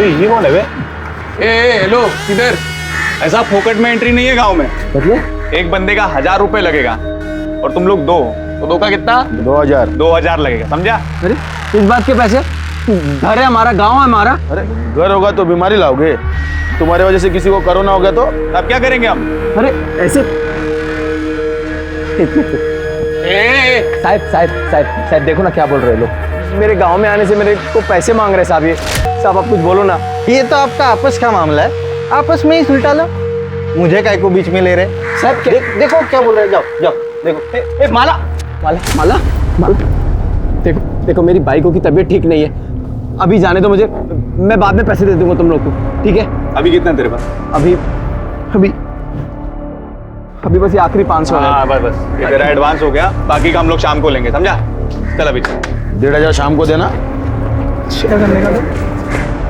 ये कौन है बे? हेलो किधर? ऐसा फोकट में एंट्री नहीं है गांव में। मतलब एक बंदे का 1000 रुपए लगेगा और तुम लोग दो, तो दो का कितना? 2000 लगेगा, समझा? अरे इस बात के पैसे? घर है हमारा, गांव है हमारा। अरे घर होगा तो बीमारी लाओगे, तुम्हारे वजह से किसी को कोरोना हो गया तो अब क्या करेंगे हम? अरे ऐसे साहब देखो ना क्या बोल रहे लोग। मेरे गांव में आने से मेरे को पैसे मांग रहे साहब। ये साहब आप कुछ बोलो ना। ये तो आपका आपस का मामला है, आपस में ही सुलटा लो, मुझे काय को बीच में ले रहे। साहब देखो क्या बोल रहे, जाओ जाओ देखो। ए माला माला माला माला देखो देखो, मेरी बाइकों की तबीयत ठीक नहीं है, अभी जाने दो मुझे, मैं बाद में पैसे दे दूंगा तुम लोग को, ठीक है? अभी कितना तेरे पास? अभी अभी अभी बस ये आखिरी 500 है। हाँ बस ये तेरा एडवांस हो गया, बाकी का हम लोग शाम को लेंगे, समझा? चल अभी 1500 शाम को देना। शेयर करने का तो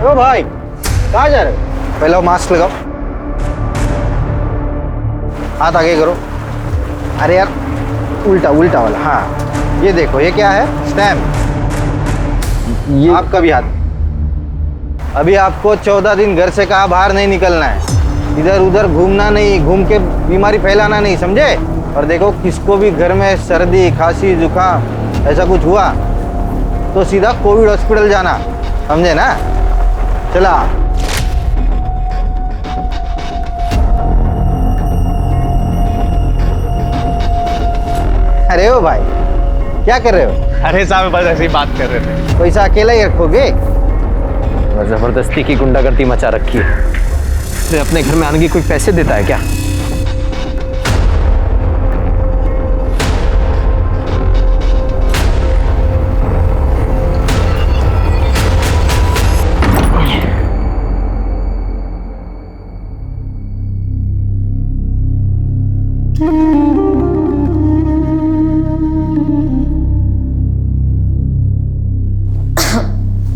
ओ भाई कहाँ जा रहे हो? पहले वो मास्क लगाओ, हाथ आगे करो। अरे यार उल्टा उल्टा वाला, हाँ ये देखो, ये क्या है? स्टैम्प। ये आपका भी हाथ। अभी आपको 14 दिन घर से कहा बाहर नहीं निकलना है, इधर उधर घूमना नहीं, घूम के बीमारी फैलाना नहीं, समझे? और देखो किसको भी घर में सर्दी खांसी जुकाम ऐसा कुछ हुआ तो सीधा कोविड हॉस्पिटल जाना, समझे ना? चला। अरे ओ भाई क्या कर रहे हो? अरे साहब बस ऐसे ही बात कर रहे थे। पैसा अकेला ही रखोगे? जबरदस्ती की गुंडागर्दी मचा रखी है। अरे अपने घर में आने की कोई पैसे देता है क्या?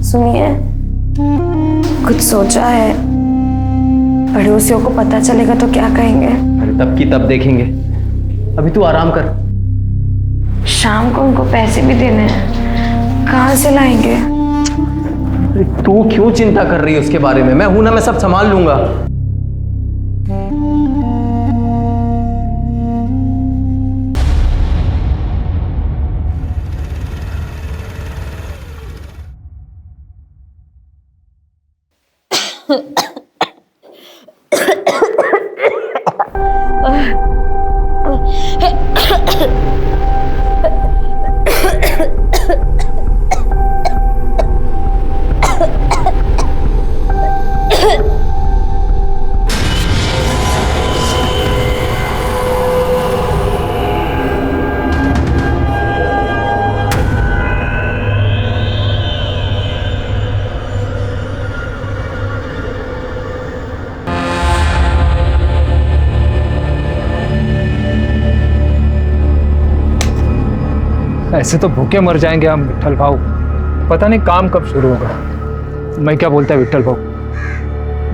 सुनिए, कुछ सोचा है? पड़ोसियों को पता चलेगा तो क्या कहेंगे? अरे तब की तब देखेंगे, अभी तू आराम कर। शाम को उनको पैसे भी देने हैं, कहाँ से लाएंगे? अरे तू क्यों चिंता कर रही है उसके बारे में? मैं हूं ना, मैं सब संभाल लूंगा। ऐसे तो भूखे मर जाएंगे हम विट्ठल भाऊ, पता नहीं काम कब शुरू होगा। मैं क्या बोलता है विट्ठल भाऊ,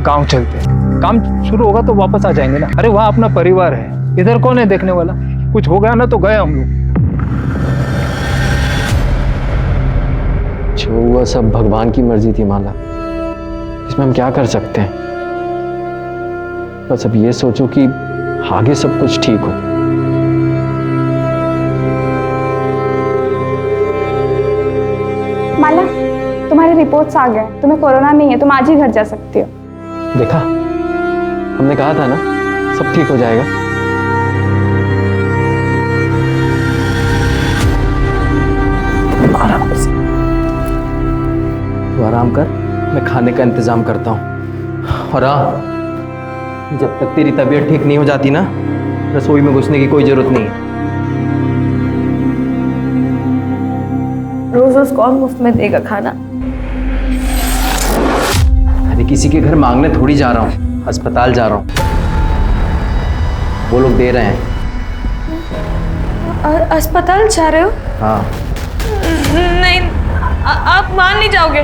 गांव चलते हैं, काम शुरू होगा तो वापस आ जाएंगे ना। अरे वहाँ अपना परिवार है, इधर कौन है देखने वाला? कुछ हो गया ना तो गए हम लोग। जो हुआ सब भगवान की मर्जी थी माला, इसमें हम क्या कर सकते हैं? बस अब ये सोचो कि आगे सब कुछ ठीक हो। माला, तुम्हारी रिपोर्ट्स आ गए, तुम्हें कोरोना नहीं है, तुम आज ही घर जा सकती हो। देखा, हमने कहा था ना सब ठीक हो जाएगा। आराम से, तू आराम कर, मैं खाने का इंतजाम करता हूँ। और हाँ, जब तक तेरी तबीयत ठीक नहीं हो जाती ना, रसोई में घुसने की कोई जरूरत नहीं है। रोज रोज कौन मुफ्त में देगा खाना? अरे किसी के घर मांगने थोड़ी जा रहा हूँ, अस्पताल जा रहा हूँ, वो लोग दे रहे हैं। और अस्पताल जा रहे हो? हाँ। नहीं, आप मान नहीं जाओगे।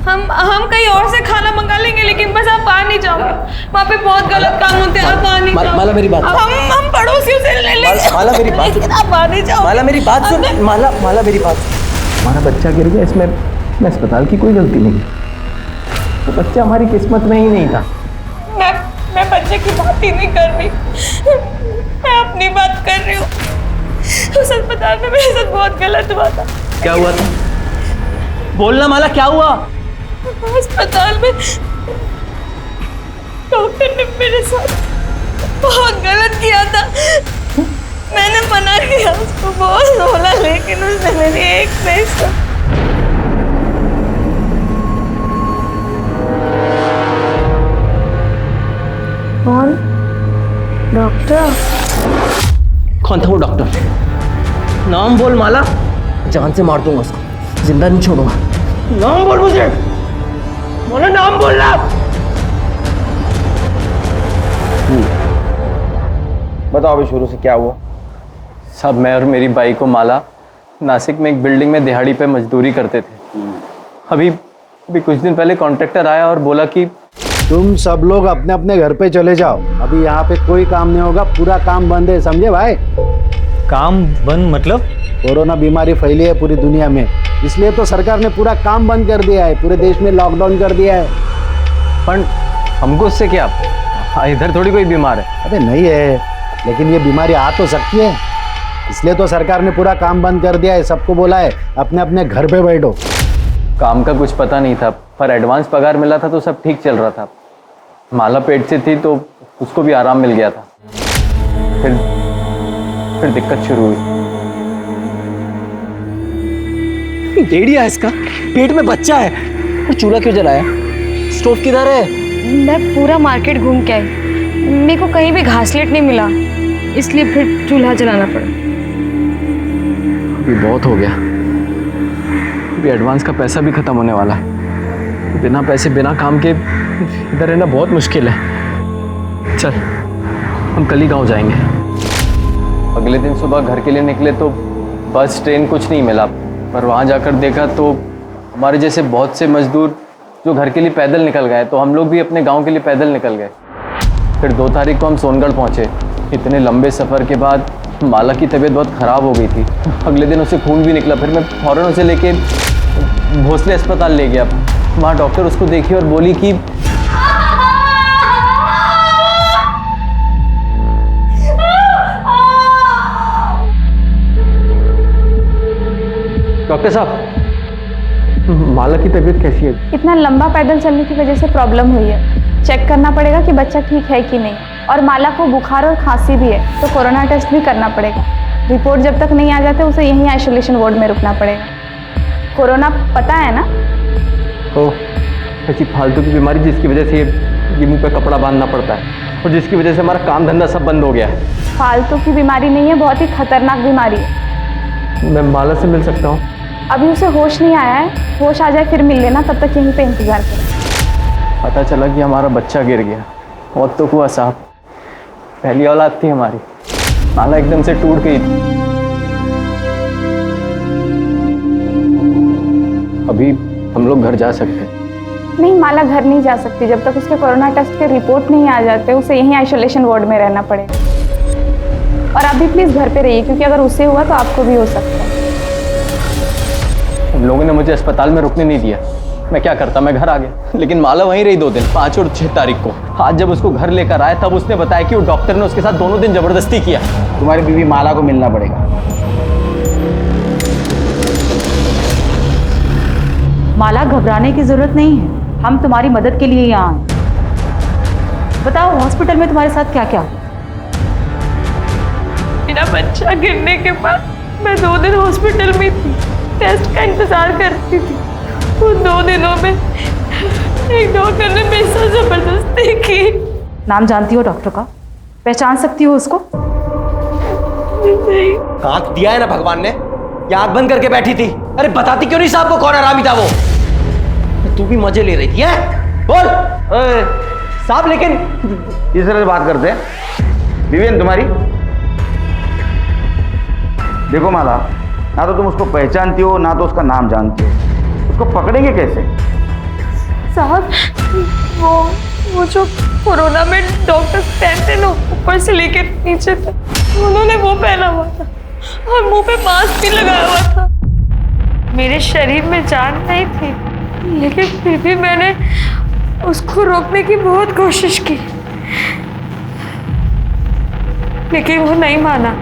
हम कहीं और से खाना मंगा लेंगे, लेकिन बस आप मान नहीं जाओगे। वहाँ पे बहुत गलत काम होते हैं, आप मान नहीं जाओगे। माला मेरी बात, हम पड़ोसियों से ले लेंगे। माला मेरी बात, लेकिन आप मान नहीं जाओगे। माला मेरी बात सुन, माला मेरी बात। हमारा बच्चा गिर गया, इसमें मैं अस्पताल की कोई गलती नहीं। तो बच्चा हमारी किस्मत में ही नहीं था। मैं बच्चे की बात ही नहीं कर रही, मैं अपनी बात कर रही हूँ। उस अस्पताल में मेरे साथ बहुत गलत हुआ था। क्या हुआ था? बोलना माला, क्या हुआ? अस्पताल में डॉक्टर ने मेरे साथ बहुत गलत किया था। मैंने मना किया उसको, बहुत बोला, लेकिन उसने मेरी एक नहीं सुनी। कौन? डॉक्टर? कौन था वो डॉक्टर? नाम बोल माला, जान से मार दूंगा उसको, जिंदा नहीं छोड़ूंगा। नाम बोल मुझे, बोलो नाम बोलना। बताओ अभी शुरू से क्या हुआ? सब मैं और मेरी बाई को माला नासिक में एक बिल्डिंग में दिहाड़ी पे मजदूरी करते थे। अभी कुछ दिन पहले कॉन्ट्रैक्टर आया और बोला कि तुम सब लोग अपने अपने घर पे चले जाओ, अभी यहाँ पे कोई काम नहीं होगा, पूरा काम बंद है, समझे भाई? काम बंद मतलब? कोरोना बीमारी फैली है पूरी दुनिया में, इसलिए तो सरकार ने पूरा काम बंद कर दिया है, पूरे देश में लॉकडाउन कर दिया है। पर हमको उससे क्या? इधर थोड़ी कोई बीमार है। अबे नहीं है, लेकिन ये बीमारी आ तो सकती है, इसलिए तो सरकार ने पूरा काम बंद कर दिया है, सबको बोला है अपने अपने घर पे बैठो। काम का कुछ पता नहीं था, पर एडवांस पगार मिला था तो सब ठीक चल रहा था। माला पेट से थी तो उसको भी आराम मिल गया था। फिर दिक्कत शुरू हुई। डेढ़ी है इसका, पेट में बच्चा है और चूल्हा क्यों जलाया? स्टोव किधर है? मैं पूरा मार्केट घूम के आई, मेरे को कहीं भी घासलेट नहीं मिला, इसलिए फिर चूल्हा जलाना पड़ा। अभी बहुत हो गया, अभी एडवांस का पैसा भी खत्म होने वाला है। बिना पैसे बिना काम के इधर रहना बहुत मुश्किल है। चल हम कल ही गाँव जाएंगे। अगले दिन सुबह घर के लिए निकले तो बस ट्रेन कुछ नहीं मिला, पर वहाँ जाकर देखा तो हमारे जैसे बहुत से मजदूर जो घर के लिए पैदल निकल गए, तो हम लोग भी अपने गांव के लिए पैदल निकल गए। फिर 2 तारीख को हम सोनगढ़ पहुँचे। इतने लंबे सफ़र के बाद माला की तबीयत बहुत ख़राब हो गई थी, अगले दिन उसे खून भी निकला। फिर मैं फ़ौरन उसे लेके भोसले अस्पताल ले गया। वहाँ डॉक्टर उसको देखी और बोली कि डॉक्टर साहब, माला की तबीयत कैसी है? इतना लंबा पैदल चलने की वजह से प्रॉब्लम हुई है, चेक करना पड़ेगा कि बच्चा ठीक है कि नहीं। और माला को बुखार और खांसी भी है, तो कोरोना टेस्ट भी करना पड़ेगा। रिपोर्ट जब तक नहीं आ जाते उसे यहीं आइसोलेशन वार्ड में रुकना पड़ेगा। कोरोना पता है ना? ओ, ऐसी फालतू की बीमारी जिसकी वजह से ये मुंह पे कपड़ा बांधना पड़ता है और जिसकी वजह से हमारा काम धंधा सब बंद हो गया है। फालतू की बीमारी नहीं है, बहुत ही खतरनाक बीमारी है। मैं माला से मिल सकता हूँ? अभी उसे होश नहीं आया है, होश आ जाए फिर मिल लेना, तब तक यहीं पे इंतजार करें। पता चला कि हमारा बच्चा गिर गया। बहुत तो हुआ साहब, पहली औलाद थी हमारी, माला एकदम से टूट गई थी। अभी हम लोग घर जा सकते हैं? नहीं, माला घर नहीं जा सकती, जब तक उसके कोरोना टेस्ट के रिपोर्ट नहीं आ जाते उसे यहीं आइसोलेशन वार्ड में रहना पड़ेगा। और आप भी प्लीज़ घर पे रहिए, क्योंकि अगर उसे हुआ तो आपको भी हो सकता है। उन लोगों ने मुझे अस्पताल में रुकने नहीं दिया, मैं क्या करता, मैं घर आ गया। लेकिन माला वहीं रही 2 दिन, 5 और 6 तारीख को। आज जब उसको घर लेकर आए तब उसने बताया कि वो डॉक्टर ने उसके साथ दोनों दिन जबरदस्ती किया। तुम्हारी बीवी माला को मिलना पड़ेगा। माला, घबराने की जरूरत नहीं है, हम तुम्हारी मदद के लिए यहाँ हैं। बताओ हॉस्पिटल में तुम्हारे साथ क्या क्या? मेरा बच्चा गिरने के बाद मैं 2 दिन हॉस्पिटल में थी, टेस्ट का इंतजार करती थी। उन 2 दिनों में एक डॉक्टर ने मेरे साथ जबरदस्ती की। नाम जानती हो डॉक्टर का? पहचान सकती हो उसको? नहीं। आंख दिया है ना भगवान ने, या आंख बंद करके बैठी थी? अरे बताती क्यों नहीं साहब को कौन हरामी था वो? तू भी मजे ले रही थी है? बोल साहब। लेकिन इस तरह से बात करते हैं? बीवी है तुम्हारी? देखो माला, ना तो तुम उसको पहचानती हो ना तो उसका नाम जानती हो, उसको पकड़ेंगे कैसे? साहब, वो जो कोरोना में डॉक्टर पहनते ना ऊपर से लेकर नीचे तक, उन्होंने वो पहना हुआ था और मुंह पे मास्क भी लगाया हुआ था। मेरे शरीर में जान नहीं थी, लेकिन फिर भी मैंने उसको रोकने की बहुत कोशिश की, लेकिन वो नहीं माना।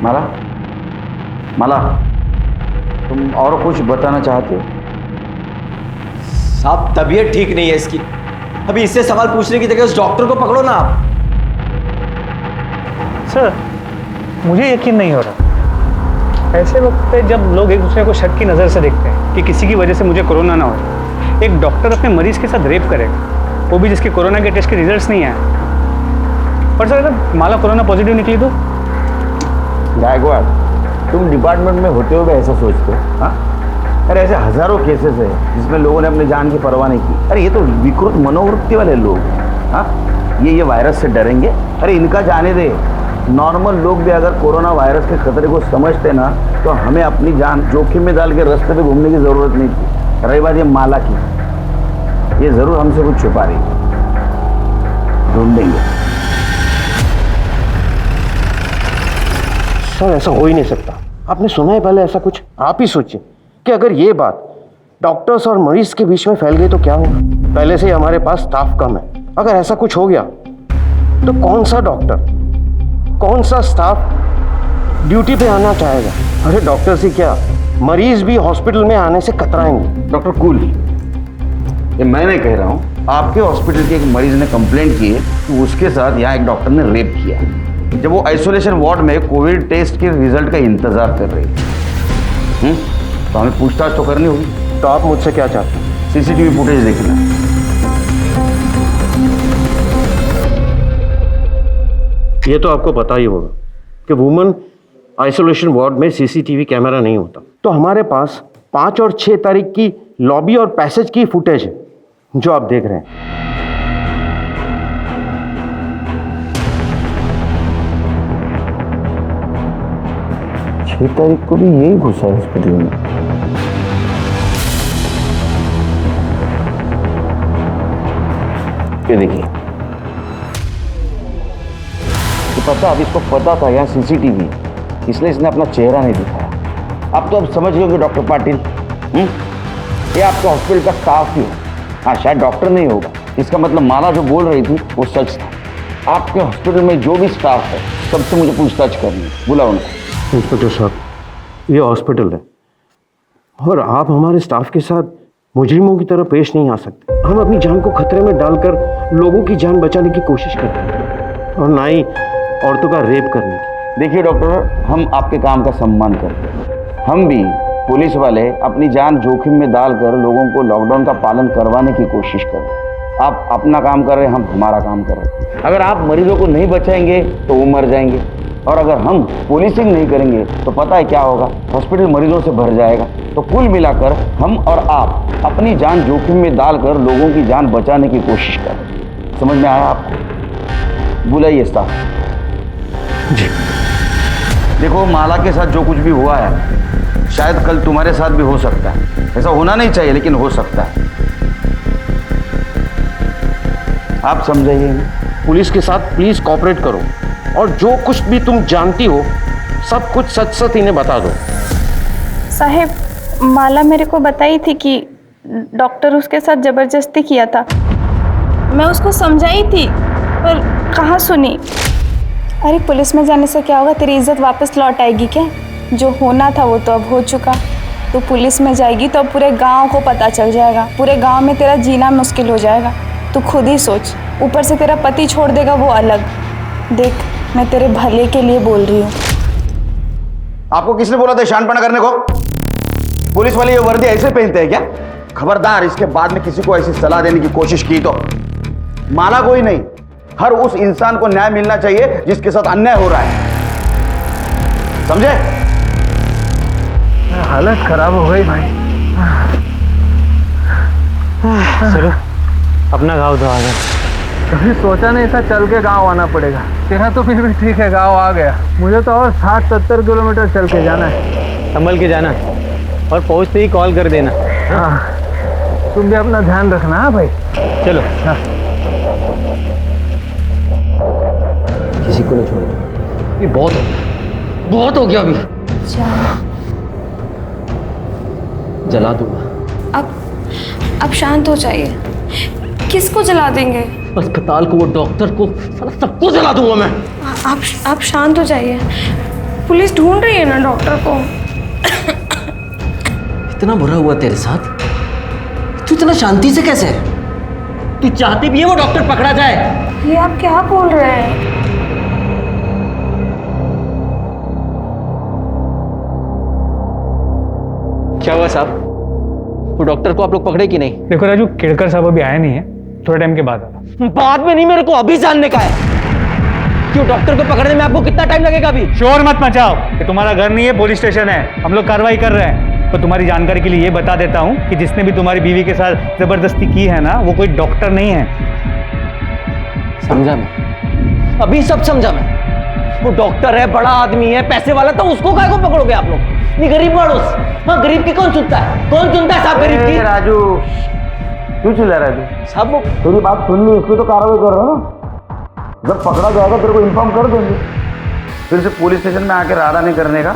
माला, माला, तुम और कुछ बताना चाहते हो? साहब तबीयत ठीक नहीं है इसकी, अभी इससे सवाल पूछने की जगह उस डॉक्टर को पकड़ो ना आप। सर मुझे यकीन नहीं हो रहा। ऐसे वक्त पे जब लोग एक दूसरे को शक की नज़र से देखते हैं कि किसी की वजह से मुझे कोरोना ना हो, एक डॉक्टर अपने मरीज के साथ रेप करेगा, वो भी जिसके कोरोना के टेस्ट के रिजल्ट्स नहीं आए। पर सर अगर माला कोरोना पॉजिटिव निकली तो? गायकवाड़, तुम डिपार्टमेंट में होते हुए ऐसा सोचते हो? हाँ, अरे ऐसे हजारों केसेस है जिसमें लोगों ने अपनी जान की परवाह नहीं की। अरे ये तो विकृत मनोवृत्ति वाले लोग। हाँ, ये वायरस से डरेंगे? अरे इनका जाने दे। नॉर्मल लोग भी अगर कोरोना वायरस के खतरे को समझते ना, तो हमें अपनी जान जोखिम में डाल के रास्ते पे घूमने की जरूरत नहीं थी। रही बात ये माला की, ये जरूर हमसे कुछ छुपा रही है, ढूंढेंगे। सर ऐसा हो ही नहीं सकता। आपने सुना है पहले ऐसा कुछ? आप ही सोचिए कि अगर ये बात डॉक्टर्स और मरीज के बीच में फैल गई तो क्या होगा। पहले से ही हमारे पास स्टाफ कम है, अगर ऐसा कुछ हो गया तो कौन सा डॉक्टर, कौन सा स्टाफ ड्यूटी पे आना चाहेगा? अरे डॉक्टर से क्या, मरीज भी हॉस्पिटल में आने से कतराएंगे। डॉक्टर कूल, ये मैं नहीं कह रहा हूँ, आपके हॉस्पिटल के एक मरीज ने कंप्लेंट की है कि उसके साथ यहाँ एक डॉक्टर ने रेप किया, जब वो आइसोलेशन वार्ड में कोविड टेस्ट के रिजल्ट का इंतजार कर रही है। तो हमें पूछताछ तो करनी होगी। तो आप मुझसे क्या चाहते हैं? सीसीटीवी फुटेज देखना। ये तो आपको पता ही होगा कि वुमेन आइसोलेशन वार्ड में सीसीटीवी कैमरा नहीं होता। तो हमारे पास 5 और 6 तारीख की लॉबी और पैसेज की फुटेज है जो आप देख रहे हैं। 6 तारीख को भी यही घुसा हॉस्पिटल में। ये देखिए, तो पता, अब इसको पता था यहाँ सीसीटीवी, इसलिए इसने अपना चेहरा नहीं दिखाया। आप तो अब समझ गए डॉक्टर पाटिल, ये आपके हॉस्पिटल का स्टाफ ही है। हाँ, शायद डॉक्टर नहीं होगा, इसका मतलब माला जो बोल रही थी वो सच था। आपके हॉस्पिटल में जो भी स्टाफ है सबसे मुझे पूछताछ करनी है, बुलाओ उनको। इंस्पेक्टर साहब, ये हॉस्पिटल है और आप हमारे स्टाफ के साथ मुजरिमों की तरह पेश नहीं आ सकते। हम अपनी जान को खतरे में डालकर लोगों की जान बचाने की कोशिश करते हैं और ना ही औरतों का रेप करने की। देखिए डॉक्टर, हम आपके काम का सम्मान करते हैं। हम भी पुलिस वाले अपनी जान जोखिम में डालकर लोगों को लॉकडाउन का पालन करवाने की कोशिश कर रहे हैं। आप अपना काम कर रहे हैं, हम हमारा काम कर रहे हैं। अगर आप मरीजों को नहीं बचाएंगे तो वो मर जाएंगे, और अगर हम पुलिसिंग नहीं करेंगे तो पता है क्या होगा, हॉस्पिटल मरीजों से भर जाएगा। तो कुल मिलाकर हम और आप अपनी जान जोखिम में डालकर लोगों की जान बचाने की कोशिश कर रहे हैं। समझ में आया आपको? बुलाइए स्टाफ जी। देखो, माला के साथ जो कुछ भी हुआ है शायद कल तुम्हारे साथ भी हो सकता है। ऐसा होना नहीं चाहिए लेकिन हो सकता है। आप समझाइए। पुलिस के साथ प्लीज कोऑपरेट करो और जो कुछ भी तुम जानती हो सब कुछ सच सच इन्हें बता दो। साहेब, माला मेरे को बताई थी कि डॉक्टर उसके साथ ज़बरदस्ती किया था। मैं उसको समझाई थी पर कहाँ सुनी। अरे पुलिस में जाने से क्या होगा, तेरी इज्जत वापस लौट आएगी क्या? जो होना था वो तो अब हो चुका। तो पुलिस में जाएगी तो अब पूरे गांव को पता चल जाएगा, पूरे गांव में तेरा जीना मुश्किल हो जाएगा। तू खुद ही सोच, ऊपर से तेरा पति छोड़ देगा वो अलग। देख, मैं तेरे भले के लिए बोल रही हूँ। आपको किसने बोला था शानपना करने को? पुलिस वाले ये वर्दी ऐसे पहनते हैं क्या? खबरदार, इसके बाद में किसी को ऐसी सलाह देने की कोशिश की तो माला कोई नहीं, हर उस इंसान को न्याय मिलना चाहिए जिसके साथ अन्याय हो रहा है। समझे? हालत खराब हो गई भाई। चलो अपना गांव तो आ गया। कभी सोचा नहीं था चल के गांव आना पड़ेगा। तेरा तो फिर भी ठीक है, गांव आ गया। मुझे तो और 60-70 किलोमीटर चल के जाना है। संभल के जाना और पहुंचते ही कॉल कर देना। हाँ, तुम भी अपना ध्यान रखना। हाँ भाई, चलो। हाँ, किसी को नहीं छोड़ो, ये बहुत हो गया अभी। जला दूंगा। अब शांत हो जाइए। किसको जला देंगे? अस्पताल को, वो डॉक्टर को, साला सबको जला दूंगा मैं। आप शांत हो जाइए। पुलिस ढूंढ रही है ना डॉक्टर को। इतना बुरा हुआ तेरे साथ, तू इतना शांति से कैसे है? तू चाहती भी है वो डॉक्टर पकड़ा जाए? ये आप क्या बोल रहे हैं? क्या हुआ साहब? वो डॉक्टर को आप लोग पकड़े कि नहीं? देखो राजू, केड़कर साहब अभी आया नहीं है, थोड़े टाइम के बाद आना। बाद में नहीं, मेरे को अभी जानने का है कि वो डॉक्टर को पकड़ने में आपको कितना टाइम लगेगा अभी। शोर मत मचाओ, ये तुम्हारा घर नहीं है, पुलिस स्टेशन है। हम लोग कार्रवाई कर रहे हैं। तो तुम्हारी जानकारी के लिए ये बता देता हूँ कि जिसने भी तुम्हारी बीवी के साथ जबरदस्ती की है ना, वो कोई डॉक्टर नहीं है। समझा मैं। अभी सब समझा मैं। वो डॉक्टर है, बड़ा आदमी है, पैसे वाला, तो उसको काहे को पकड़ोगे आप लोग? नहीं, गरीब मानुस। हाँ, गरीब की कौन सुनता है? कौन सुनता है साहब गरीब की? राजू क्यों चिल्ला रहा है तू? साहब वो तेरी बात सुन ली, इसलिए तो कार्रवाई कर रहा ना। जब पकड़ा जाएगा तेरे को इन्फॉर्म कर देंगे। फिर से पुलिस स्टेशन में आके राडा नहीं करने का,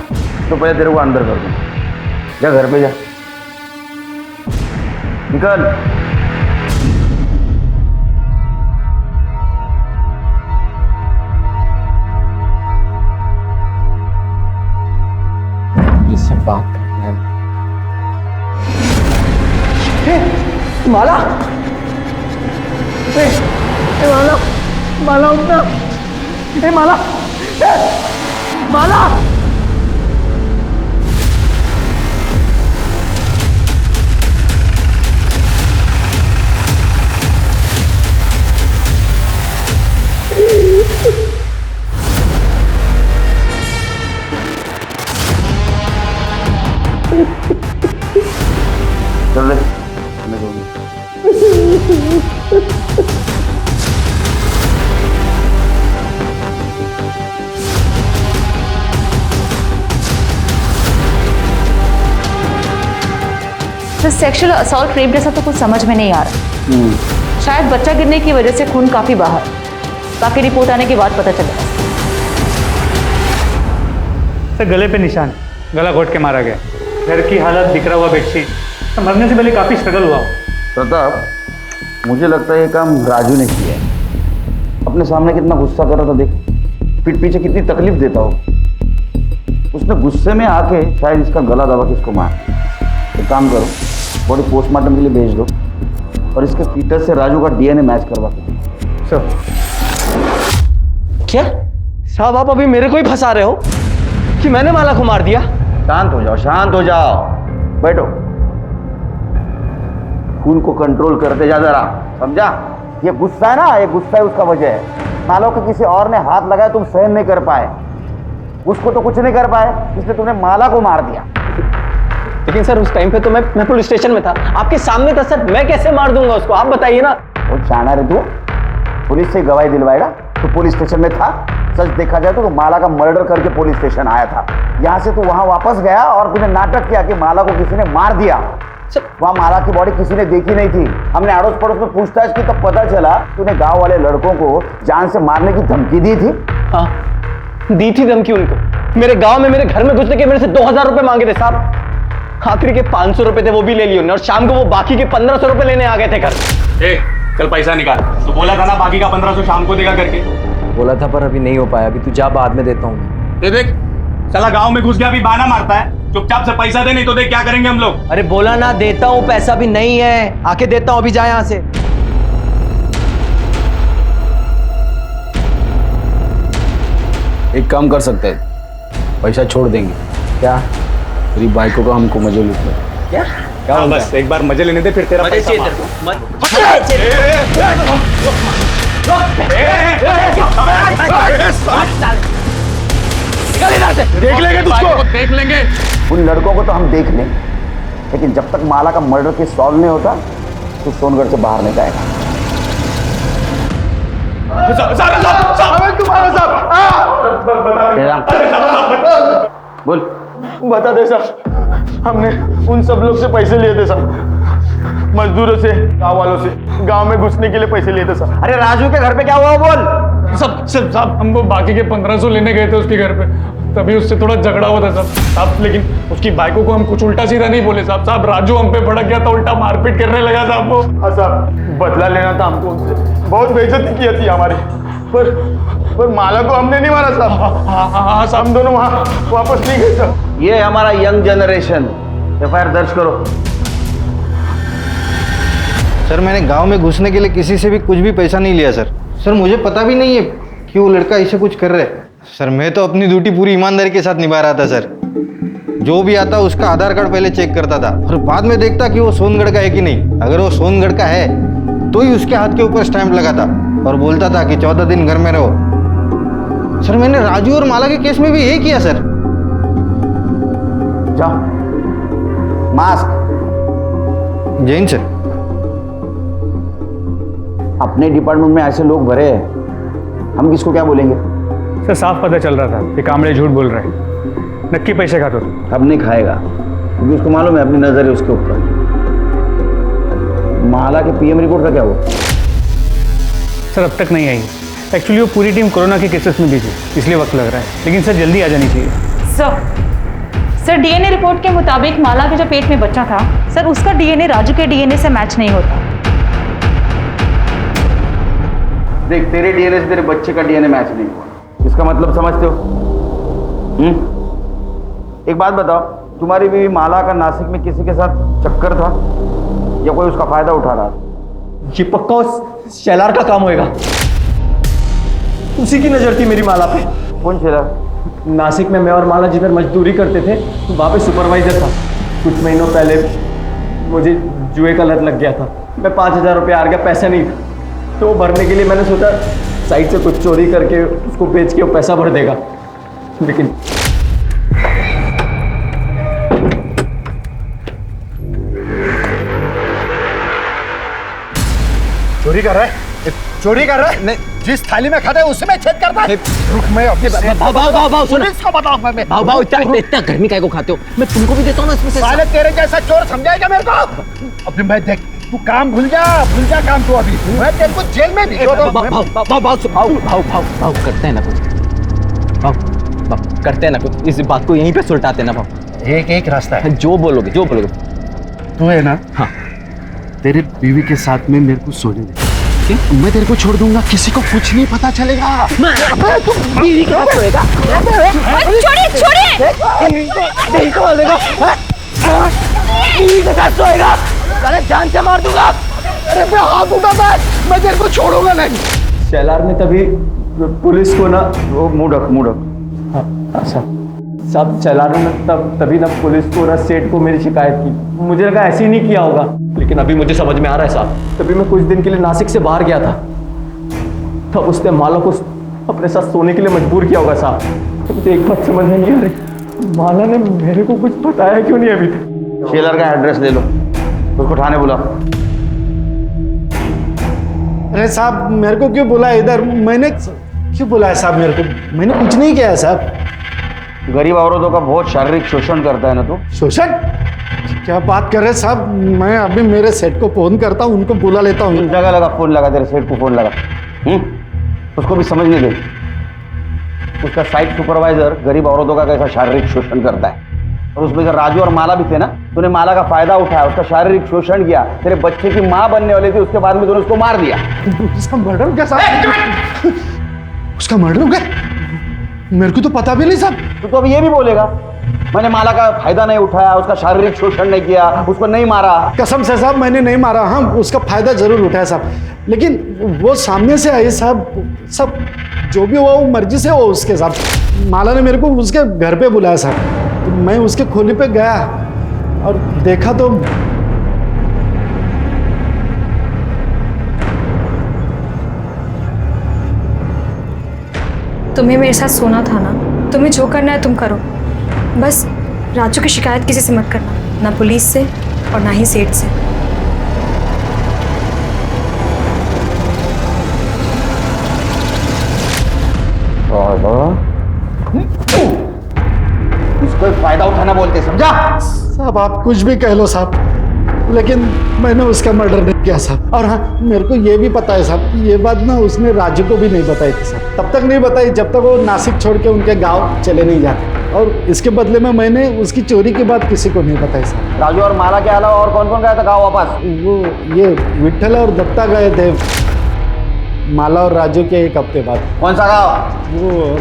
तो पहले तेरे को अंदर कर दूंगा। जा घर पे जा, निकल। इससे बात करना है। माला, माला, माला उठना। माला, माला। चल ले, मैं दूंगी। तो सेक्सुअल असॉल्ट रेप जैसा तो कुछ समझ में नहीं आ रहा। शायद बच्चा गिरने की वजह से खून काफी बाहर, बाकी रिपोर्ट आने के बाद पता चलेगा। सर गले पे निशान, गला घोट के मारा गया। घर की हालत, बिखरा हुआ बेडशीट, मरने से पहले काफी स्ट्रगल हुआ। प्रताप, मुझे लगता है ये काम राजू ने किया है। अपने सामने कितना गुस्सा कर रहा था, देख। पीठ पीछे कितनी तकलीफ देता हो। उसने गुस्से में आके शायद इसका गला दबा के इसको मार। एक काम करो, बॉडी पोस्टमार्टम के लिए भेज दो और इसके फीटस से राजू का डीएनए मैच करवा दो। सर क्या साहब, आप अभी मेरे को ही फंसा रहे हो कि मैंने माला को मार दिया? शांत हो जाओ, शांत हो जाओ, बैठो। खून को कंट्रोल करते जा जरा, समझा? ये गुस्सा है ना, ये गुस्सा है, उसका वजह है। मानो कि किसी और ने हाथ लगाया, तुम सहन नहीं कर पाए। उसको तो कुछ नहीं कर पाए, इसलिए तुमने माला को मार दिया। लेकिन सर उस टाइम पे तो मैं पुलिस स्टेशन में था, आपके सामने था सर। मैं कैसे मार दूंगा उसको, आप बताइए ना। वो चाहना रे तू पुलिस से गवाही दिलवाएगा? तो पुलिस स्टेशन में था। सच देखा जाए तो माला का मर्डर करके पुलिस स्टेशन आया था। यहाँ से तू वहां वापस गया और तूने नाटक किया कि माला को किसी ने मार दिया। वहां माला की बॉडी किसी ने देखी नहीं थी। हमने अड़ोस पड़ोस में पूछताछ की तब पता चला तूने गांव वाले लड़कों को जान से मारने की धमकी दी थी। हाँ, दी थी धमकी उनको। मेरे गांव में मेरे घर में घुसने के मेरे से 2000 रुपए मांगे थे साहब। आखिरी के 500 रुपए थे, वो भी ले लिए उन्होंने, और शाम को वो बाकी के 1500 रुपए लेने आ गए थे घर। चल पैसा निकाल। तो बोला था ना बाकी का 1500 शाम को देगा करके। बोला था पर अभी नहीं हो पाया। अभी तू जा, बाद में देता हूँ। दे देख, साला गांव में घुस गया, अभी बहाना मारता है। चुपचाप से पैसा दे, नहीं तो देख क्या करेंगे हम लोग। अरे बोला ना देता हूँ, पैसा भी नहीं है, आके देता हूँ, अभी जा यहाँ से। एक काम कर सकते हैं, पैसा छोड़ देंगे। क्या? तेरी बाइकों का हमको मजे लूट लो। क्या? हाँ, बस एक बार मजे लेने दे, फिर तेरा पैसा मार। देख लेंगे तुझको, देख लेंगे। उन लड़कों को तो हम देख लेंगे, लेकिन जब तक माला का मर्डर केस सॉल्व नहीं होता तो सोनगढ़ से बाहर नहीं जाएगा। बोल। बता दे साहब, हमने उन सब लोग से पैसे लिए थे साहब, मजदूरों से, गांव वालों से। गांव में घुसने के लिए पैसे लिए थे साहब। अरे राजू के घर पे क्या हुआ बोल। सब साहब, हम वो बाकी के 1500 लेने गए थे उसके घर पे। तभी उससे थोड़ा झगड़ा हुआ था साहब, लेकिन उसकी बाइकों को हम कुछ उल्टा सीधा नहीं बोले साहब, राजू हम पे भड़क गया था, उल्टा मारपीट करने लगा साहब वो। हाँ साहब, बदला लेना था हमको उनसे, बहुत बेइज्जती की थी हमारी, पर माला को हमने नहीं मारा साहब। हाँ साहब, हम दोनों वहाँ वापस नहीं गए साहब। ये हमारा यंग जनरेशन, एफआईआर दर्ज करो। सर मैंने गांव में घुसने के लिए किसी से भी कुछ भी पैसा नहीं लिया सर। सर मुझे पता भी नहीं है कि वो लड़का ऐसे कुछ कर रहा है। सर मैं तो अपनी ड्यूटी पूरी ईमानदारी के साथ निभा रहा था सर। जो भी आता उसका आधार कार्ड पहले चेक करता था और बाद में देखता कि वो सोनगढ़ का है कि नहीं। अगर वो सोनगढ़ का है तो ही उसके हाथ के ऊपर स्टैंप लगाता और बोलता था कि 14 दिन घर में रहो। सर मैंने राजू और माला के केस में भी यही किया सर। जाओ, मास्क। जैन सर, अपने डिपार्टमेंट में ऐसे लोग भरे हैं, हम किसको क्या बोलेंगे? सर साफ पता चल रहा था कि कांबळे झूठ बोल रहे हैं, नक्की पैसे खाता तो। अब नहीं खाएगा क्योंकि उसको मालूम है अपनी नजर है उसके ऊपर। माला के पीएम रिपोर्ट का क्या हुआ? सर अब तक नहीं आई। एक्चुअली वो पूरी टीम कोरोना के केसेस में भी थी, इसलिए वक्त लग रहा है, लेकिन सर जल्दी आ जानी चाहिए। सर डीएनए रिपोर्ट के मुताबिक माला के जो पेट में बच्चा था सर, उसका डीएनए राजू के डीएनए से मैच नहीं होता। देख, तेरे डीएनए से तेरे बच्चे का डीएनए मैच नहीं हुआ, इसका मतलब समझते हो? एक बात बताओ, तुम्हारी बीवी माला का नासिक में किसी के साथ चक्कर था या कोई उसका फायदा उठा रहा था? ये पक्का उस शेलार का काम होएगा, उसी की नजर थी मेरी माला पे। कौन शेलार? नासिक में मैं और माला जिधर मजदूरी करते थे वहाँ पे सुपरवाइजर था। कुछ महीनों पहले मुझे जुए का लत लग गया था, मैं 5,000 रुपये हार गया, पैसे नहीं था, तो वो भरने के लिए मैंने सोचा साइड से कुछ चोरी करके उसको बेच के वो पैसा भर देगा, लेकिन चोरी कर रहा है, चोरी कर रहा है। नहीं, जिस थाली में खाता है उसमें छेद करता है। रुक, मैं अपने भाव सुनो, पुलिस को बताऊंगा मैं। भाव इतना गर्मी काहे को खाते हो? मैं तुमको भी देता हूँ ना इसमें से। साले तेरे जैसा चोर समझाएगा मेरे को? अभी मैं देख, तू काम भूल जा काम तू। अभी मैं तेरे को जेल में भिजवा दूं। भाव करते हैं ना कुछ, भाव करते हैं ना कुछ, इस बात को यहीं पे सुलटाते हैं ना भाव। एक रास्ता है, जो बोलोगे तू है ना। हाँ, तेरे बीवी के साथ में मेरे को सोने दे, मैं तेरे को छोड़ दूंगा, किसी को कुछ नहीं पता चलेगा। बीवी के साथ सोएगा? बीवी के साथ सोएगा? अरे जान से मार दूंगा। अरे मैं हाथ उठाता है, मैं तेरे को छोड़ूंगा नहीं। शेलार ने तभी पुलिस को ना वो मुड़क साहब शेलार ने तभी ना पुलिस को ना सेठ को मेरी शिकायत की। मुझे लगा ऐसे ही नहीं किया होगा, लेकिन अभी मुझे समझ में आ रहा है साहब, तभी मैं कुछ दिन के लिए नासिक से बाहर गया था, तब उसने माला को अपने साथ सोने के लिए मजबूर किया होगा साहब। तो मुझे एक बात समझ में नहीं आ रही, माला ने मेरे को कुछ बताया क्यों नहीं अभी तक? शेलर का एड्रेस ले लो, उसको थाने बुलाओ। अरे साहब मेरे को क्यों बुलाया इधर? मैंने क्यों बुलाया साहब? मेरे को, मैंने कुछ नहीं किया है साहब। गरीब औरतों का बहुत शारीरिक शोषण करता है ना तू? शोषण? क्या बात कर रहे हैं साहब? मैं अभी मेरे सेट को फोन करता हूँ, उनको बुला लेता हूँ। जगह लगा, फोन लगा, तेरे सेठ को फोन लगा। उसको भी समझने दे, उसका साइट सुपरवाइजर गरीब औरतों का कैसा शारीरिक शोषण करता है। और उसमें जब राजू और माला भी थे ना, तूने माला का फायदा उठाया, उसका शारीरिक शोषण किया, तेरे बच्चे की माँ बनने वाली थी, उसके बाद में तूने उसको मार दिया। उसका मर्डर हो गया साहब? उसका मर्डर हो गया? मेरे को तो पता भी नहीं साहब। तू तो अब ये भी बोलेगा मैंने माला का फायदा नहीं उठाया, उसका शारीरिक शोषण नहीं किया, उसको नहीं मारा? कसम से साहब मैंने नहीं मारा। हाँ, उसका फायदा जरूर उठाया साहब, लेकिन वो सामने से आई साहब, सब जो भी हुआ वो मर्जी से हो उसके साहब। माला ने मेरे को उसके घर पे बुलाया साहब, तो मैं उसके खोली पे गया और देखा तो तुम्हें मेरे साथ सोना था ना, तुम्हें जो करना है तुम करो, बस राजू की शिकायत किसी से मत करना, ना पुलिस से और ना ही सेठ से। इसको फायदा उठाना बोलते, समझा? साहब आप कुछ भी कह लो साहब, लेकिन मैंने उसका मर्डर नहीं किया साहब। और हाँ, मेरे को ये भी पता है साहब, ये बात ना उसने राजू को भी नहीं बताई थी साहब। तब तक नहीं बताई जब तक वो नासिक छोड़ के उनके गांव चले नहीं जाते। और इसके बदले में मैंने उसकी चोरी की बात किसी को नहीं बताई साहब। राजू और माला के अलावा और कौन कौन गया था गाँव वापस? वो ये विट्ठल और दत्ता गए थे माला और राजू के एक हफ्ते बाद। कौन सा गाँव? वो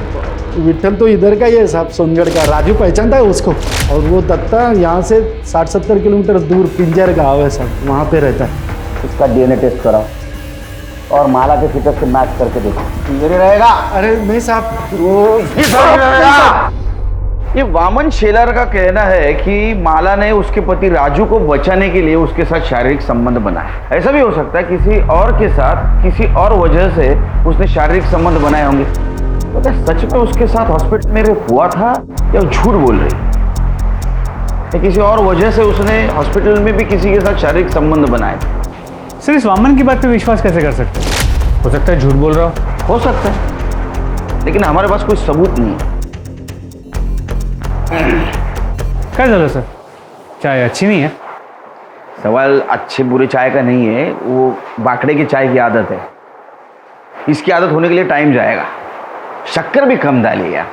विट्ठल तो इधर का ही है साहब, सोनगढ़ का। राजू पहचानता है उसको। और वो दत्ता यहाँ से 60-70 किलोमीटर दूर पिंजर गाँव है साहब, वहाँ पे रहता है। इसका डीएनए टेस्ट कराओ और माला के फिटर से मैच करके देखो, ये रहेगा। अरे नहीं साहब, वो रहेगा। ये वामन शेलार का कहना है कि माला ने उसके पति राजू को बचाने के लिए उसके साथ शारीरिक संबंध बनाए। ऐसा भी हो सकता है किसी और के साथ किसी और वजह से उसने शारीरिक संबंध बनाए होंगे। तो क्या सच में उसके साथ हॉस्पिटल में रेप हुआ था या झूठ बोल रही है? या किसी और वजह से उसने हॉस्पिटल में भी किसी के साथ शारीरिक संबंध बनाए थे? सर इस वामन की बात पे विश्वास कैसे कर सकते हैं? हो सकता है झूठ बोल रहा हो सकता है, लेकिन हमारे पास कोई सबूत नहीं है। क्या चलो सर, चाय अच्छी नहीं है? सवाल अच्छे बुरे चाय का नहीं है, वो बाकड़े की चाय की आदत है। इसकी आदत होने के लिए टाइम जाएगा, शक्कर भी कम डालिएगा।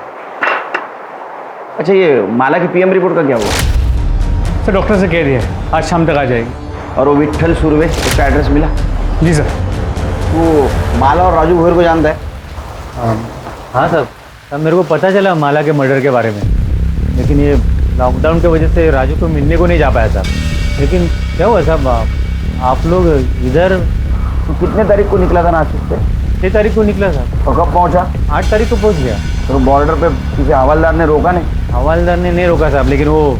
अच्छा, ये माला की पीएम रिपोर्ट का क्या हुआ? सर डॉक्टर से कह दिया है आज शाम तक आ जाएगी। और वो विट्ठल सुरवे, उसका एड्रेस मिला? जी सर। वो माला और राजू भोर को जानता है? हाँ सर, अब मेरे को पता चला माला के मर्डर के बारे में, लेकिन ये लॉकडाउन की वजह से राजू को मिलने को नहीं जा पाया था। लेकिन क्या हुआ साहब, आप लोग इधर तो कितने तारीख को निकला था नासिक से? 6 तारीख को निकला साहब। और कब पहुंचा? 8 तारीख को पहुंच गया। तो बॉर्डर पे किसी हवलदार ने रोका नहीं? हवलदार ने नहीं रोका साहब, लेकिन वो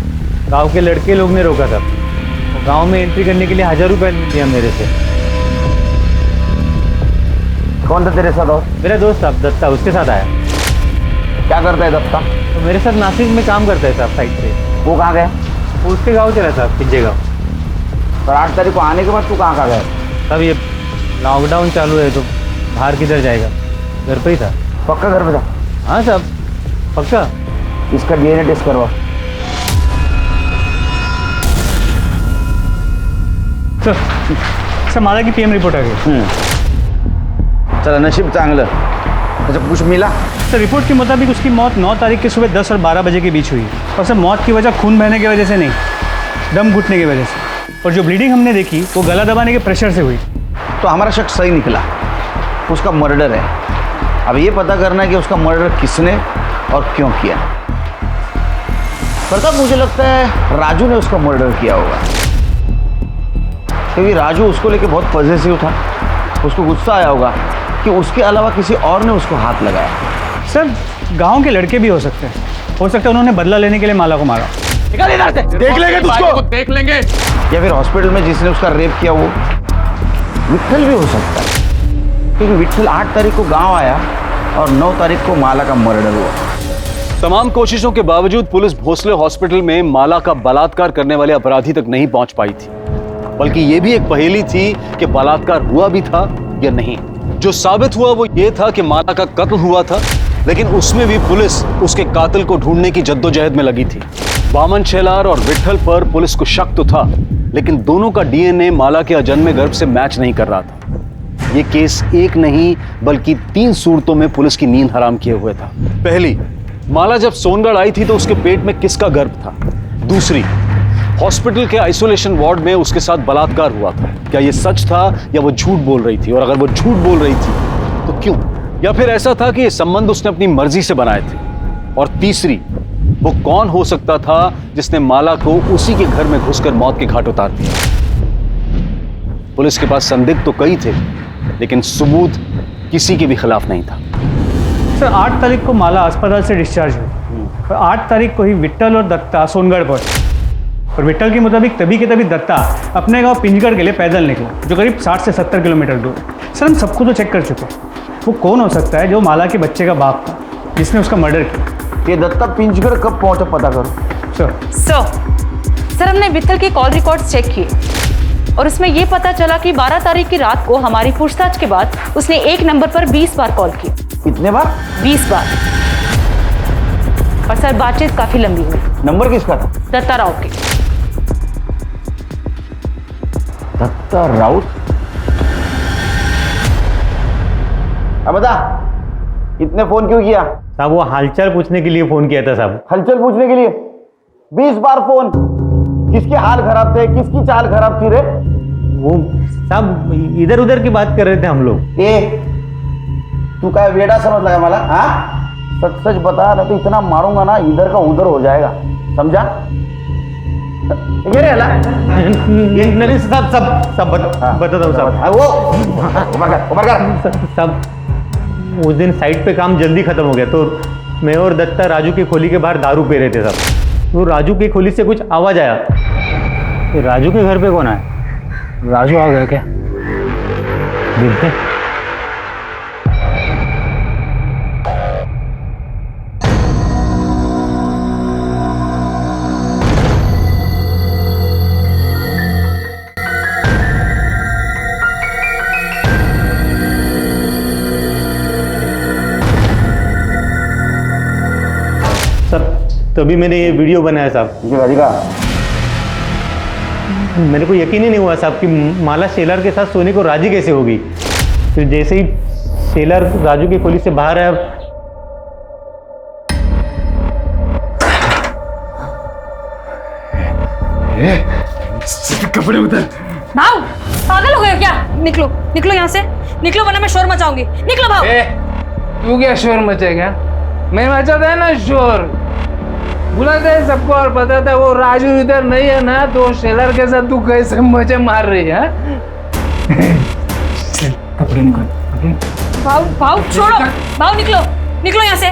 गांव के लड़के लोग ने रोका साहब। गांव में एंट्री करने के लिए 1000 रुपये दिया मेरे से। कौन था तेरे साथ? और मेरा दोस्त साहब दत्ता, उसके साथ आया। क्या करता है दत्ता? तो मेरे साथ नासिक में काम करता है साहब साइड से। वो कहाँ गया? वो उसके गाँव चला साहब, पिंजे गाँव। और 8 तारीख को आने के बाद तू कहाँ गया? साहब ये लॉकडाउन चालू है तो बाहर किधर जाएगा, घर पे ही था। पक्का घर पे था? हाँ साहब पक्का। इसका डीएनए टेस्ट करवा। सर माला की पीएम रिपोर्ट आ गई। चला, नशीब चांगलं। अच्छा, कुछ मिला? सर रिपोर्ट के मुताबिक उसकी मौत 9 तारीख के सुबह 10 और 12 बजे के बीच हुई। और सर मौत की वजह खून बहने की वजह से नहीं, दम घुटने की वजह से। और जो ब्लीडिंग हमने देखी वो गला दबाने के प्रेशर से हुई। तो हमारा शक सही निकला, उसका मर्डर है। अब ये पता करना है कि उसका मर्डर किसने और क्यों किया। प्रताप, मुझे लगता है राजू ने उसका मर्डर किया होगा, क्योंकि राजू उसको लेके बहुत पॉजिटिव था। उसको गुस्सा आया होगा कि उसके अलावा किसी और ने उसको हाथ लगाया। सर गांव के लड़के भी हो सकते हैं, हो सकता है उन्होंने बदला लेने के लिए माला को मारा। निकल इधर से, देख लेंगे तुझको, देख लेंगे। या फिर हॉस्पिटल में जिसने उसका रेप किया वो विट्ठल भी हो सकता है, क्योंकि विट्ठल 8 तारीख को गांव आया और 9 तारीख को माला का मर्डर हुआ। तमाम कोशिशों के बावजूद पुलिस भोसले हॉस्पिटल में माला का बलात्कार करने वाले अपराधी तक नहीं पहुंच पाई थी, बल्कि यह भी एक पहेली थी कि बलात्कार हुआ भी था या नहीं। जो साबित हुआ वो ये था कि माला का कत्ल हुआ था, लेकिन उसमें भी पुलिस उसके कातिल को ढूंढने की जद्दोजहद में लगी थी। वामन शेलार और विट्ठल पर पुलिस को शक तो था, लेकिन दोनों का डीएनए माला के अजन्मे गर्भ से मैच नहीं कर रहा था। ये केस एक नहीं बल्कि 3 सूरतों में पुलिस की नींद हराम किए हुए था। पहली, माला जब सोनगढ़ आई थी तो उसके पेट में किसका गर्भ था? दूसरी, हॉस्पिटल के आइसोलेशन वार्ड में उसके साथ बलात्कार हुआ था, क्या ये सच था या वो झूठ बोल रही थी? और अगर वो झूठ बोल रही थी तो क्यों? या फिर ऐसा था कि ये संबंध उसने अपनी मर्जी से बनाए थे? और तीसरी, वो कौन हो सकता था जिसने माला को उसी के घर में घुसकर मौत के घाट उतार दिया? पुलिस के पास संदिग्ध तो कई थे, लेकिन सबूत किसी के भी खिलाफ नहीं था। सर 8 तारीख को माला अस्पताल से डिस्चार्ज हुई और 8 तारीख को ही विट्ठल और दत्ता सोनगढ़ पहुंचे। और विट्ठल के मुताबिक तभी के तभी दत्ता अपने गांव पिंजगढ़ के लिए पैदल निकला, जो करीब 60 से 70 किलोमीटर दूर है। सर हम सबको तो चेक कर चुके हैं, वो कौन हो सकता है जो माला के बच्चे का बाप था जिसने उसका मर्डर किया? ये दत्ता पिंजगढ़ कब पहुंचा पता करो। सर हमने विट्ठल के कॉल रिकॉर्ड्स चेक किए और उसमें यह पता चला कि 12 तारीख की रात को हमारी पूछताछ के बाद उसने एक नंबर पर 20 बार कॉल किया। कितने बार? 20 बार। और सर बातचीत काफी लंबी हुई। नंबर किसका था? दत्ता राव के। दत्ता राउत? अब बता, इतने फोन क्यों किया? साहब वो हालचाल पूछने के लिए फोन किया था साहब। हलचल पूछने के लिए 20 बार फोन? किसके हाल खराब थे, किसकी चाल खराब थी रे? वो साहब इधर उधर की बात कर रहे थे हम लोग। ए, तू क्या वेड़ा समझ लगा मला? हाँ, सच सच बता, नहीं तो इतना मारूंगा ना इधर का उधर हो जाएगा, समझा? नहीं साहब, सब बताता हूँ साहब। वो साहब उस दिन साइट पे काम जल्दी खत्म हो गया तो मैं और दत्ता राजू की खोली के बाहर दारू पी रहे थे साहब। तो राजू की खोली से कुछ आवाज आया। राजू के घर पे कौन है? राजू आ गया क्या? देखते। तभी मैंने ये वीडियो बनाया साहब। मेरे को यकीन ही नहीं हुआ साहब कि माला शेलर के साथ सोने को राजी कैसे होगी। फिर जैसे ही शेलर राजू की खोली से बाहर आया, कपड़े उतर। भाव, पागल हो गए क्या? निकलो निकलो यहाँ से, निकलो वरना मैं शोर मचाऊंगी। निकलो भाव। तू क्या शोर मचेगा? मैं मचाता है ना शोर, बुलाते हैं सबको और बताता है वो राजू इधर नहीं है ना, तो शेलर के साथ तू कैसे मजे मार रही है? कपड़े निकाल। भाव भाव छोड़ो, भाव निकलो निकलो यहाँ से।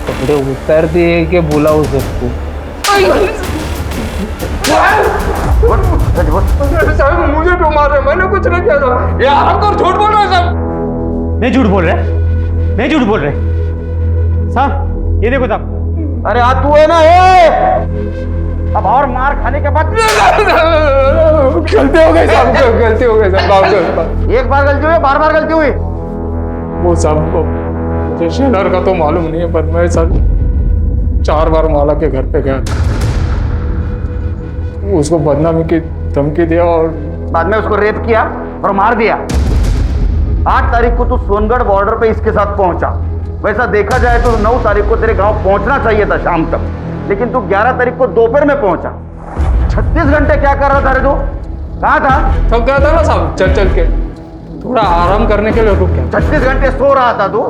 कपड़े उतार दिए कि बुलाओ सबको? साहब मुझे क्यों मार रहे? मैंने कुछ नहीं किया था। ये आराम कर, झूठ बोल रहे हो सब। नहीं झूठ बोल रहे, नहीं झूठ बोल रहे साहब। ये देखो साहब। अरे आ तू है ना, अब और मार खाने के बाद गलती हो गई साहब, गलती हो गई साहब। एक बार गलती हुई, बार बार गलती हुई? वो साहब को मुझे शेलर का तो मालूम नहीं है, पर मैं सर 4 बार माला के घर पे गया, उसको बदनामी की धमकी दिया और बाद में उसको रेप किया और मार दिया। 8 तारीख को तू सोनगढ़ बॉर्डर पे इसके साथ पहुंचा। वैसा देखा जाए तो 9 तारीख को तेरे गांव पहुंचना चाहिए था शाम तक, लेकिन तू 11 तारीख को दोपहर में पहुंचा। 36 घंटे क्या कर रहा था रे तू? कहाँ था? थक गया था ना साहब चल चल के, थोड़ा आराम करने के लिए रुक गया। 36 घंटे सो रहा था तू?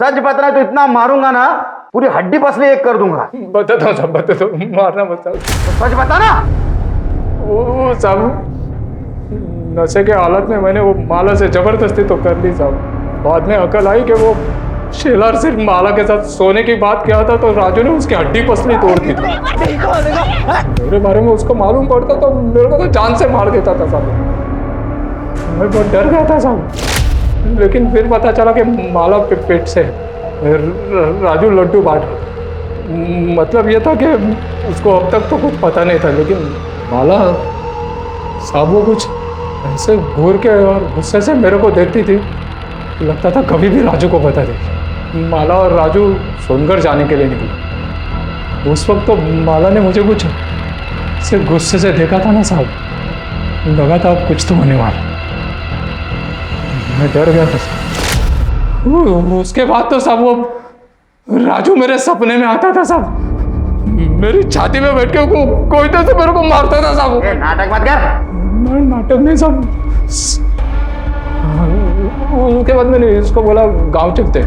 सच बता, तो इतना मारूंगा ना पूरी हड्डी पसली एक कर दूंगा। बताता हूँ साहब, बताता हूँ, मारना मत साहब। सच बता ना। वो साहब नशे के हालत में मैंने वो माला से जबरदस्ती तो कर ली साहब। बाद में अकल आई कि वो शेलर सिर्फ माला के साथ सोने की बात किया था, तो राजू ने उसकी हड्डी पसली तोड़ दी थी। मेरे बारे में उसको मालूम पड़ता तो मेरे को तो जान से मार देता था साहब। मैं बहुत डर गया था साहब, लेकिन फिर पता चला कि माला पेट से राजू लड्डू बांट। मतलब ये था कि उसको अब तक तो कुछ पता नहीं था, लेकिन माला साहब वो कुछ ऐसे घूर के और गुस्से से मेरे को देखती थी, लगता था कभी भी राजू को बता दे। माला और राजू सोनगढ़ जाने के लिए निकले। उस वक्त तो माला ने मुझे कुछ से गुस्से से देखा था ना साहब, लगा था अब कुछ तो होने वाला। मैं डर गया था साहब। उसके बाद तो साहब वो राजू मेरे सपने में आता था साहब, मेरी छाती में बैठ के कोई तो से मेरे को मारता था साहब। नाटक मत कर। नाटक नहीं साहब। उसके बाद मैंने इसको बोला गांव चलते,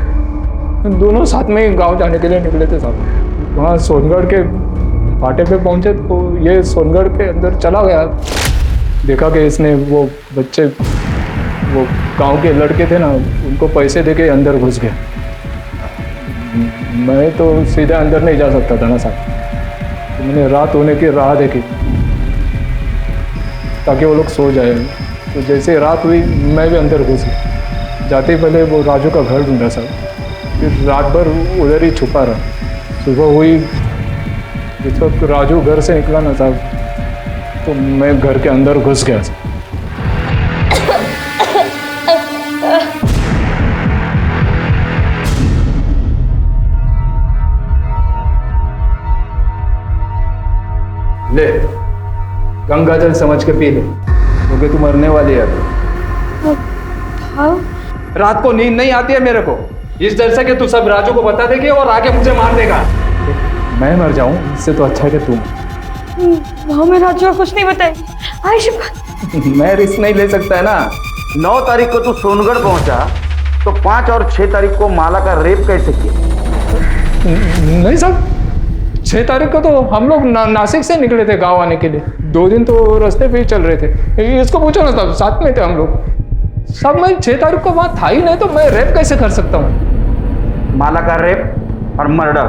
दोनों साथ में ही गांव जाने के लिए निकले थे साहब। वहाँ सोनगढ़ के फाटे पे पहुंचे तो ये सोनगढ़ के अंदर चला गया। देखा कि इसने वो बच्चे, वो गांव के लड़के थे ना, उनको पैसे देके अंदर घुस गया। मैं तो सीधे अंदर नहीं जा सकता था ना साहब, तो मैंने रात होने की राह देखी ताकि वो लोग सो जाए। तो जैसे रात हुई मैं भी अंदर घुस गया। जाते ही पहले वो राजू का घर ढूंढा साहब, फिर रात भर उधर ही छुपा रहा। सुबह हुई, जिस वक्त राजू घर से निकला ना साहब, तो मैं घर के अंदर घुस गया साहब। ले, गंगा जल समझ के पी ले, क्योंकि तू मरने वाली है अभी। हाँ? रात को नींद नहीं आती है मेरे को, इस डर से कि तू सब राजू को बता देगी और आगे मुझे मार देगा। मैं मर जाऊं इससे तो अच्छा है कि तू। वो मैं राजू को कुछ नहीं बताएगी। आयुष्मान, मैं रिस्क नहीं ले सकता है ना। 9 तारीख को तू सोनगढ़ पहुंचा तो 5 और 6 तारीख को माला का रेप कैसे किया? नहीं साहब, 6 तारीख को तो हम लोग नासिक से निकले थे गांव आने के लिए। 2 दिन तो रास्ते पे ही चल रहे थे। इसको पूछो ना साहब, साथ में थे हम लोग। साहब मैं 6 तारीख को वहाँ था ही नहीं, तो मैं रेप कैसे कर सकता हूँ? माला का रेप और मर्डर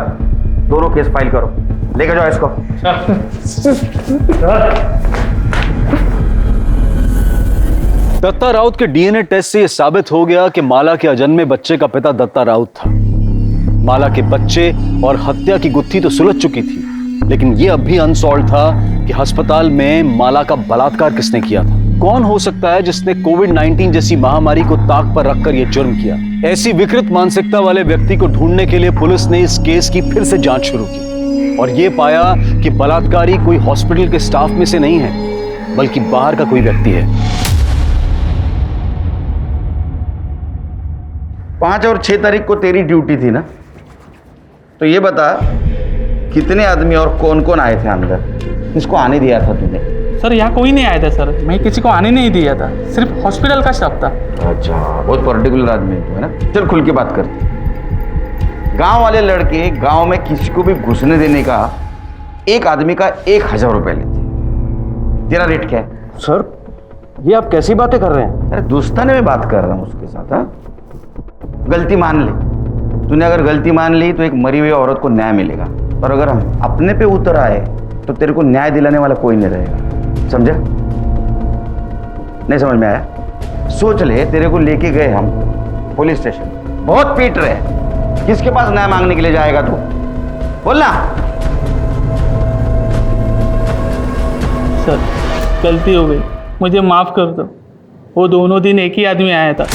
दोनों केस फाइल करो, लेकर जाओ इसको। दत्ता राउत के डीएनए टेस्ट से यह साबित हो गया कि माला के अजन्मे बच्चे का पिता दत्ता राउत था। माला के बच्चे और हत्या की गुत्थी तो सुलझ चुकी थी, लेकिन यह अब भी अनसॉल्व था कि अस्पताल में माला का बलात्कार किसने किया था। कौन हो सकता है जिसने कोविड-19 जैसी महामारी को ताक पर रखकर यह जुर्म किया? ऐसी विकृत मानसिकता वाले व्यक्ति को ढूंढने के लिए पुलिस ने इस केस की फिर से जांच शुरू की और यह पाया कि बलात्कारी कोई हॉस्पिटल के स्टाफ में से नहीं है, बल्कि बाहर का कोई व्यक्ति है। 5 और 6 तारीख को तेरी ड्यूटी थी ना, तो ये बता कितने आदमी और कौन कौन आए थे अंदर? किसको आने दिया था तूने? सर यहाँ कोई नहीं आया था सर, मैं किसी को आने नहीं दिया था, सिर्फ हॉस्पिटल का स्टाफ था। अच्छा, बहुत पर्टिकुलर आदमी है ना। चल खुल के बात करते। गांव वाले लड़के गांव में किसी को भी घुसने देने का एक आदमी का 1000 रुपए लेते। तेरा रेट क्या है? सर ये आप कैसी बातें कर रहे हैं? अरे दोस्ताने में बात कर रहा हूँ उसके साथ। हाँ, गलती मान ले। तूने अगर गलती मान ली तो एक मरी हुई औरत को न्याय मिलेगा, और अगर हम अपने पे उतर आए तो तेरे को न्याय दिलाने वाला कोई नहीं रहेगा। समझा? नहीं समझ में आया? सोच ले, तेरे को लेके गए हम पुलिस स्टेशन, बहुत पीट रहे, किसके पास न्याय मांगने के लिए जाएगा तू? बोलना। सर गलती हो गई, मुझे माफ़ कर दो। वो दोनों दिन एक ही आदमी आया था,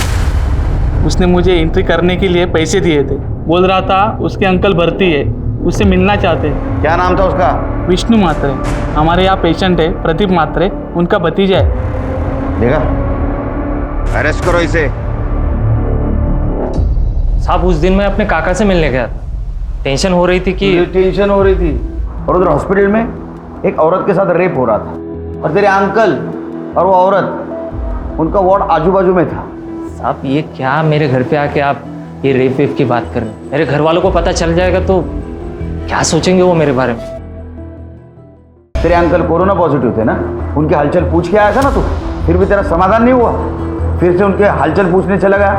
उसने मुझे एंट्री करने के लिए पैसे दिए थे। बोल रहा था उसके अंकल भर्ती है, उससे मिलना चाहते हैं। क्या नाम था उसका? विष्णु मात्रे। हमारे यहाँ पेशेंट है प्रदीप मात्रे, उनका भतीजा है। देखा, अरेस्ट करो इसे। साहब उस दिन मैं अपने काका से मिलने गया था, टेंशन हो रही थी कि टेंशन हो रही थी, और उधर हॉस्पिटल में एक औरत के साथ रेप हो रहा था, और तेरे अंकल और वो औरत, उनका वार्ड आजू बाजू में था। साहब ये क्या मेरे घर पे आके आप ये रेप वेप की बात कर रहे हैं? मेरे घर वालों को पता चल जाएगा तो क्या सोचेंगे वो मेरे बारे में? तेरे अंकल कोरोना पॉजिटिव थे ना, उनके हालचाल पूछ के आया था ना तू, फिर भी तेरा समाधान नहीं हुआ, फिर से उनके हालचाल पूछने चला गया,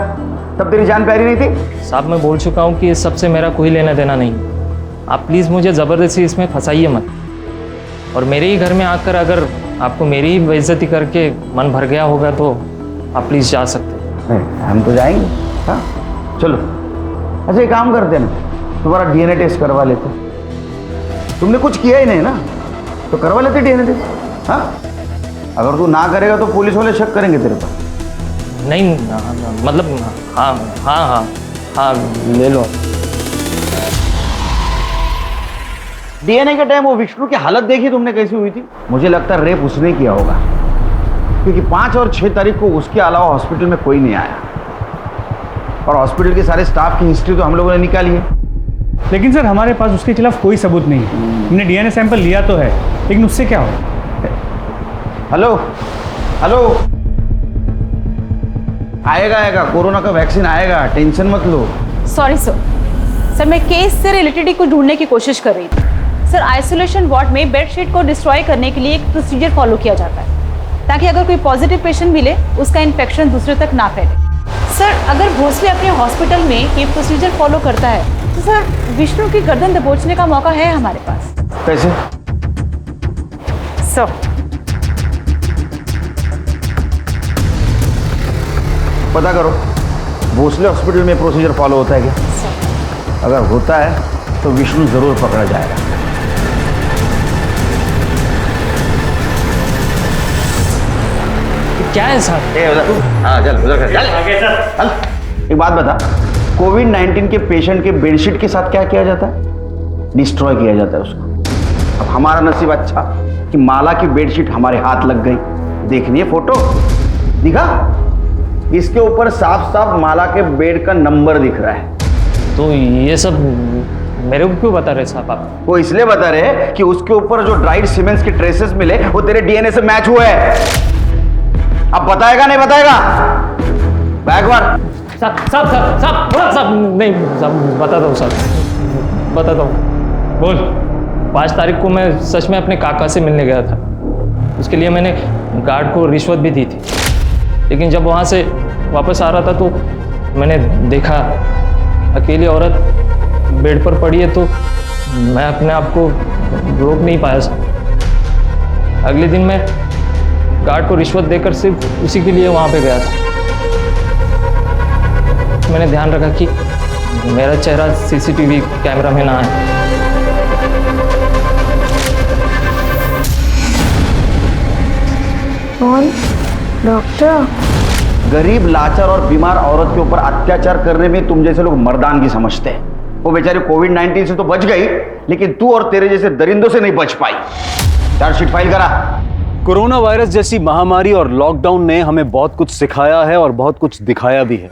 तब तेरी जान प्यारी नहीं थी? साहब मैं बोल चुका हूँ कि इस सब से मेरा कोई लेना देना नहीं। आप प्लीज़ मुझे ज़बरदस्ती इसमें फंसाइए मत, और मेरे ही घर में आकर अगर आपको मेरी ही बेइज्जती करके मन भर गया होगा तो आप प्लीज़ जा सकते हैं। हम तो जाएंगे। हाँ चलो, अच्छा एक काम करते ना, तुम्हारा डीएनए टेस्ट करवा लेते। तुमने कुछ किया ही नहीं ना, तो करवा लेते डीएनए टेस्ट। हाँ, अगर तू ना करेगा तो पुलिस वाले शक करेंगे तेरे पर। नहीं मतलब हाँ हाँ हाँ हाँ ले लो। डीएनए के टाइम वो विष्णु की हालत देखी तुमने कैसी हुई थी? मुझे लगता है रेप उसने किया होगा, क्योंकि 5 और 6 तारीख को उसके अलावा हॉस्पिटल में कोई नहीं आया, और हॉस्पिटल के सारे स्टाफ की हिस्ट्री तो हम लोगों ने निकाली है। लेकिन सर हमारे पास उसके खिलाफ कोई सबूत नहीं है। हमने डीएनए सैंपल लिया तो है, लेकिन उससे क्या हो? हेलो हेलो, आएगा कोरोना का वैक्सीन आएगा, टेंशन मत लो। सॉरी सर, मैं केस से रिलेटेड ही कुछ ढूंढने की कोशिश कर रही थी। सर आइसोलेशन वार्ड में बेडशीट को डिस्ट्रॉय करने के लिए एक प्रोसीजर फॉलो किया जाता है, ताकि अगर कोई पॉजिटिव पेशेंट मिले उसका इन्फेक्शन दूसरे तक ना फैले। सर अगर भोसले अपने हॉस्पिटल में ये प्रोसीजर फॉलो करता है तो सर विष्णु की गर्दन दबोचने का मौका है हमारे पास। कैसे? सर पता करो भोसले हॉस्पिटल में प्रोसीजर फॉलो होता है क्या? अगर होता है तो विष्णु जरूर पकड़ा जाएगा। क्या है साहब? हाँ चल उधर चल। एक बात बता, कोविड-19 के पेशेंट के बेडशीट के साथ क्या किया जाता है? डिस्ट्रॉय किया जाता है उसको। अब हमारा नसीब अच्छा कि माला की बेडशीट हमारे हाथ लग गई। देखनी है फोटो? दिखा? इसके ऊपर साफ साफ माला के बेड का नंबर दिख रहा है। तो ये सब मेरे को क्यों बता रहे साहब आप? वो इसलिए बता रहे कि उसके ऊपर जो ड्राइड सीमेंट्स के ट्रेसेस मिले वो तेरे डीएनए से मैच हुए हैं। अब बताएगा नहीं बताएगा? बैग मार। नहीं बताता हूँ साहब, बताता हूँ। बोल। 5 तारीख को मैं सच में अपने काका से मिलने गया था। उसके लिए मैंने गार्ड को रिश्वत भी दी थी, लेकिन जब वहाँ से वापस आ रहा था तो मैंने देखा अकेली औरत बेड पर पड़ी है, तो मैं अपने आप को रोक नहीं पाया साहब। अगले दिन मैं गार्ड को रिश्वत देकर सिर्फ उसी के लिए वहाँ पे गया था। मैंने ध्यान रखा कि मेरा चेहरा सीसीटीवी कैमरा में ना आए। कौन? डॉक्टर? गरीब, लाचार और बीमार औरत के ऊपर अत्याचार करने में तुम जैसे लोग मर्दानगी समझते हैं। वो बेचारी कोविड-19 से तो बच गई, लेकिन तू और तेरे जैसे दरिंदों से नहीं बच पाई। चार्जशीट फाइल करा। कोरोना वायरस जैसी महामारी और लॉकडाउन ने हमें बहुत कुछ सिखाया है और बहुत कुछ दिखाया भी है।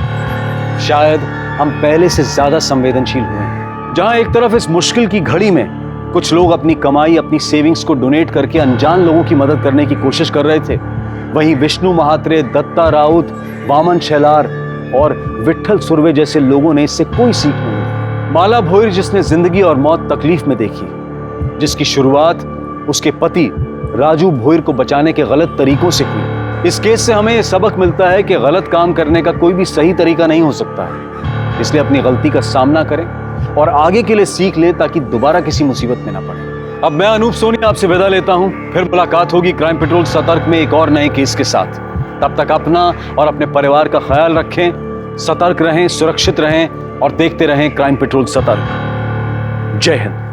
शायद हम पहले से ज्यादा संवेदनशील हुए हैं। जहां एक तरफ इस मुश्किल की घड़ी में कुछ लोग अपनी कमाई, अपनी सेविंग्स को डोनेट करके अनजान लोगों की मदद करने की कोशिश कर रहे थे, वहीं विष्णु महात्रे, दत्ता राउत, वामन शेलार और विट्ठल सुर्वे जैसे लोगों ने इससे कोई सीख नहीं ली। माला भोईर, जिसने जिंदगी और मौत तकलीफ में देखी, जिसकी शुरुआत उसके पति राजू भोईर को बचाने के गलत तरीकों से हुई, इस केस से हमें यह सबक मिलता है कि गलत काम करने का कोई भी सही तरीका नहीं हो सकता है। इसलिए अपनी गलती का सामना करें और आगे के लिए सीख लें, ताकि दोबारा किसी मुसीबत में ना पड़े। अब मैं अनूप सोनी आपसे विदा लेता हूं। फिर मुलाकात होगी क्राइम पेट्रोल सतर्क में एक और नए केस के साथ। तब तक अपना और अपने परिवार का ख्याल रखें, सतर्क रहें, सुरक्षित रहें और देखते रहें क्राइम पेट्रोल सतर्क। जय हिंद।